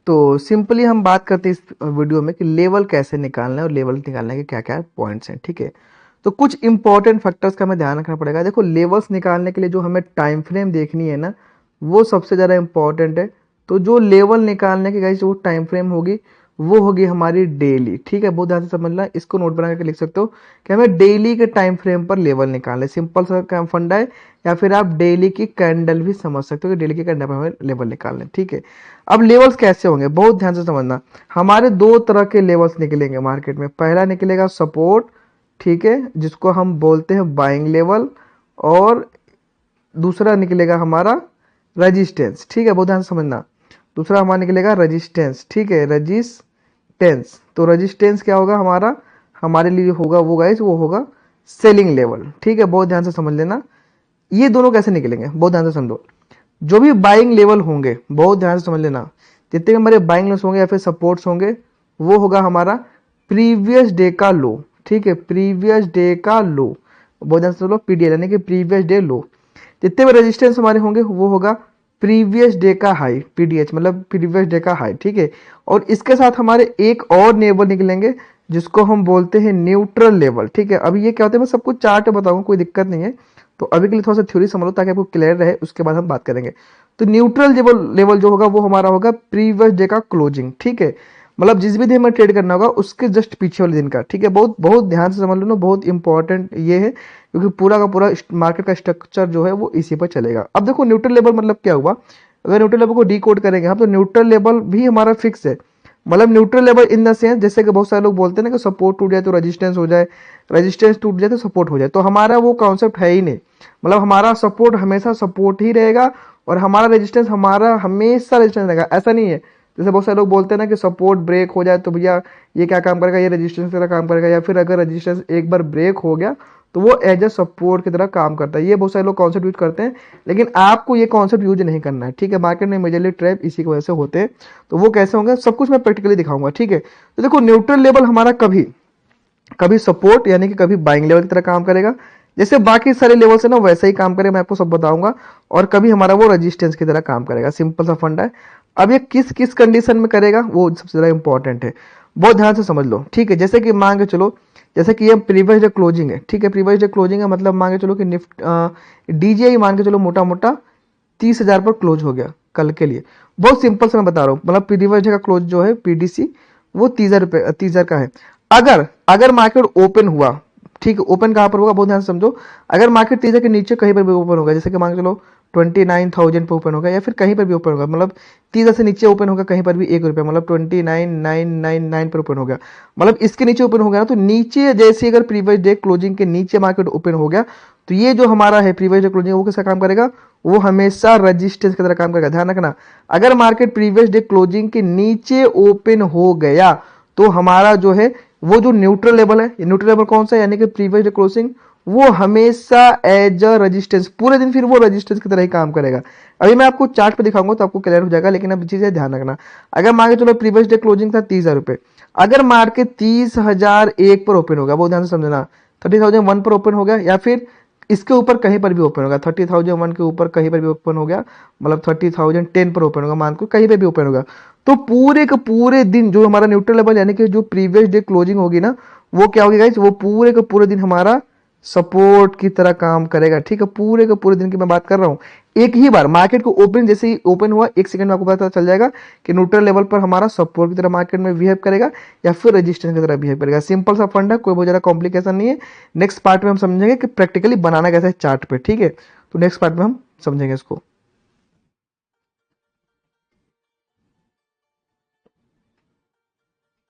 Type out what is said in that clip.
तो सिंपली हम बात करते हैं इस वीडियो में कि लेवल कैसे निकालना है और लेवल निकालने के क्या क्या पॉइंट्स हैं। ठीक है, तो कुछ इंपॉर्टेंट फैक्टर्स का हमें ध्यान रखना पड़ेगा। देखो, लेवल्स निकालने के लिए जो हमें टाइम फ्रेम देखनी है ना, वो सबसे ज़्यादा इंपॉर्टेंट है। तो जो लेवल निकालने की गाइस वो टाइम फ्रेम होगी, वो होगी हमारी डेली। ठीक है, बहुत ध्यान से समझना, इसको नोट बना करके लिख सकते हो कि हमें डेली के टाइम फ्रेम पर लेवल निकालना है। सिंपल सा काम फंडा है। या फिर आप डेली की कैंडल भी समझ सकते हो कि डेली की कैंडल पर हमें लेवल निकालना है। ठीक है, अब लेवल्स कैसे होंगे, बहुत ध्यान से समझना। हमारे दो तरह के लेवल्स निकलेंगे मार्केट में। पहला निकलेगा सपोर्ट, ठीक है, जिसको हम बोलते हैं बाइंग लेवल, और दूसरा निकलेगा हमारा रेजिस्टेंस। ठीक है, बहुत ध्यान से समझना। दूसरा हमारा निकलेगा रेजिस्टेंस। ठीक है, रेजिस्टेंस। तो रेजिस्टेंस क्या होगा हमारा, हमारे लिए होगा वो गाइस, वो होगा सेलिंग लेवल। ठीक है, बहुत ध्यान से समझ लेना। ये दोनों कैसे निकलेंगे, बहुत ध्यान से समझो। जो भी बाइंग लेवल होंगे, बहुत ध्यान से समझ लेना, जितने भी हमारे बाइंग लेवल्स होंगे या फिर सपोर्ट्स होंगे, वो होगा हमारा प्रीवियस डे का लो। ठीक है, प्रीवियस डे का लो, बहुत ध्यान से समझ लो, पीडीएल यानी कि प्रीवियस डे लो। जितने भी रेजिस्टेंस हमारे होंगे वो होगा प्रीवियस डे का हाई, पीडीएच मतलब प्रीवियस डे का हाई। ठीक है, और इसके साथ हमारे एक और लेवल निकलेंगे जिसको हम बोलते हैं न्यूट्रल लेवल। ठीक है, अभी ये क्या होता है मैं सबको चार्ट बताऊंगा, कोई दिक्कत नहीं है। तो अभी के लिए थोड़ा सा थ्योरी समझ लो ताकि आपको क्लियर रहे, उसके बाद हम बात करेंगे। तो न्यूट्रल लेवल जो होगा वो हमारा होगा प्रीवियस डे का क्लोजिंग। ठीक है, मतलब जिस भी दिन में ट्रेड करना होगा उसके जस्ट पीछे वाले दिन का। ठीक है, बहुत बहुत ध्यान से समझ लो ना, बहुत इंपॉर्टेंट ये है, क्योंकि पूरा का पूरा मार्केट का स्ट्रक्चर जो है वो इसी पर चलेगा। अब देखो, न्यूट्रल लेवल मतलब क्या हुआ, अगर न्यूट्रल लेवल को डीकोड करेंगे हम, तो न्यूट्रल लेवल भी हमारा फिक्स है। मतलब neutral level in the sense, जैसे कि बहुत सारे लोग बोलते हैं ना कि सपोर्ट टूट जाए तो रेजिस्टेंस हो जाए, रेजिस्टेंस टूट जाए तो सपोर्ट हो जाए, तो हमारा वो कॉन्सेप्ट है ही नहीं। मतलब हमारा सपोर्ट हमेशा सपोर्ट ही रहेगा और हमारा रेजिस्टेंस हमारा हमेशा रेजिस्टेंस रहेगा। ऐसा नहीं है जैसे बहुत सारे लोग बोलते हैं ना कि सपोर्ट ब्रेक हो जाए तो भैया ये क्या काम करेगा, ये रेजिस्टेंस की तरह काम करेगा, या फिर अगर रेजिस्टेंस एक बार ब्रेक हो गया तो वो एज ए सपोर्ट की तरह काम करता है। ये बहुत सारे लोग कॉन्सेप्ट यूज करते हैं, लेकिन आपको ये कॉन्सेप्ट यूज नहीं करना है। ठीक है, मार्केट में मेजरली ट्रैप इसी की वजह से होते हैं। तो वो कैसे होंगे सब कुछ मैं प्रैक्टिकली दिखाऊंगा। ठीक है, तो देखो, न्यूट्रल लेवल हमारा कभी कभी सपोर्ट यानी कि कभी बाइंग लेवल की तरह काम करेगा, जैसे बाकी सारे लेवल से ना वैसे ही काम करेगा, मैं आपको सब बताऊंगा। और कभी हमारा वो रेजिस्टेंस की तरह काम करेगा। सिंपल सा फंडा है। अब ये किस किस कंडीशन में करेगा वो सबसे ज्यादा इंपॉर्टेंट है, बहुत ध्यान से समझ लो। ठीक है, जैसे कि मान के चलो, जैसे कि ये प्रीवियस डे क्लोजिंग है। ठीक है, प्रीवियस डे क्लोजिंग है मतलब मान के चलो कि निफ्ट डीजीआई मान के चलो मोटा मोटा 30,000 पर क्लोज हो गया कल के लिए। बहुत सिंपल से मैं बता रहा हूँ, मतलब प्रीवियस डे का क्लोज जो है पीडीसी वो 30,000 का है। अगर अगर मार्केट ओपन हुआ, ठीक है, ओपन कहां पर होगा बहुत ध्यान से समझो। अगर मार्केट 30,000 के नीचे कहीं पर भी ओपन होगा, जैसे कि मान के चलो 29,000 पे ओपन होगा, या फिर कहीं पर भी ओपन होगा, मतलब 30,000 से नीचे ओपन होगा कहीं पर भी ₹1, मतलब 29,999 पर ओपन हो गया, मतलब इसके नीचे ओपन हो गया ना, तो नीचे जैसे अगर प्रीवियस डे क्लोजिंग के नीचे मार्केट ओपन हो गया, तो ये जो हमारा है प्रीवियस डे क्लोजिंग वो कैसा काम करेगा, वो हमेशा रेजिस्टेंस की तरह काम करेगा। ध्यान रखना, अगर मार्केट प्रीवियस डे क्लोजिंग के नीचे ओपन हो गया तो हमारा जो है वो जो न्यूट्रल लेवल है, न्यूट्रल लेवल कौन सा है, यानी कि प्रीवियस डे क्लोजिंग, वो हमेशा एज अ रेजिस्टेंस पूरे दिन फिर वो रेजिस्टेंस की तरह ही काम करेगा। अभी मैं आपको चार्ट पे दिखाऊंगा तो आपको क्लियर हो जाएगा, लेकिन अब चीजें ध्यान रखना। अगर मान के चलो प्रीवियस डे क्लोजिंग था 30,000 रुपए, अगर मार्केट 30,001 पर ओपन होगा, बहुत ध्यान से समझना, 30,001 पर ओपन हो गया, या फिर इसके ऊपर कहीं पर भी ओपन होगा, 30,001 के ऊपर कहीं पर भी ओपन हो गया, मतलब 30,010 पर ओपन होगा, मान को कहीं पर भी ओपन होगा, तो पूरे के पूरे दिन जो हमारा न्यूट्रल लेवल यानी कि जो प्रीवियस डे क्लोजिंग होगी ना, वो क्या होगी गाइस, वो पूरे के पूरे दिन हमारा सपोर्ट की तरह काम करेगा। ठीक है, पूरे के पूरे दिन की मैं बात कर रहा हूं। एक ही बार मार्केट को ओपन जैसे ही ओपन हुआ, एक सेकंड में आपको पता चल जाएगा कि न्यूट्रल लेवल पर हमारा सपोर्ट की तरह मार्केट में बिहेव करेगा या फिर रेजिस्टेंस की तरह बिहेव करेगा। सिंपल सा फंड है, कोई बहुत ज्यादा कॉम्प्लिकेशन नहीं है। नेक्स्ट पार्ट में हम समझेंगे कि प्रैक्टिकली बनाना कैसे है चार्ट पे। ठीक है, तो नेक्स्ट पार्ट में हम समझेंगे इसको।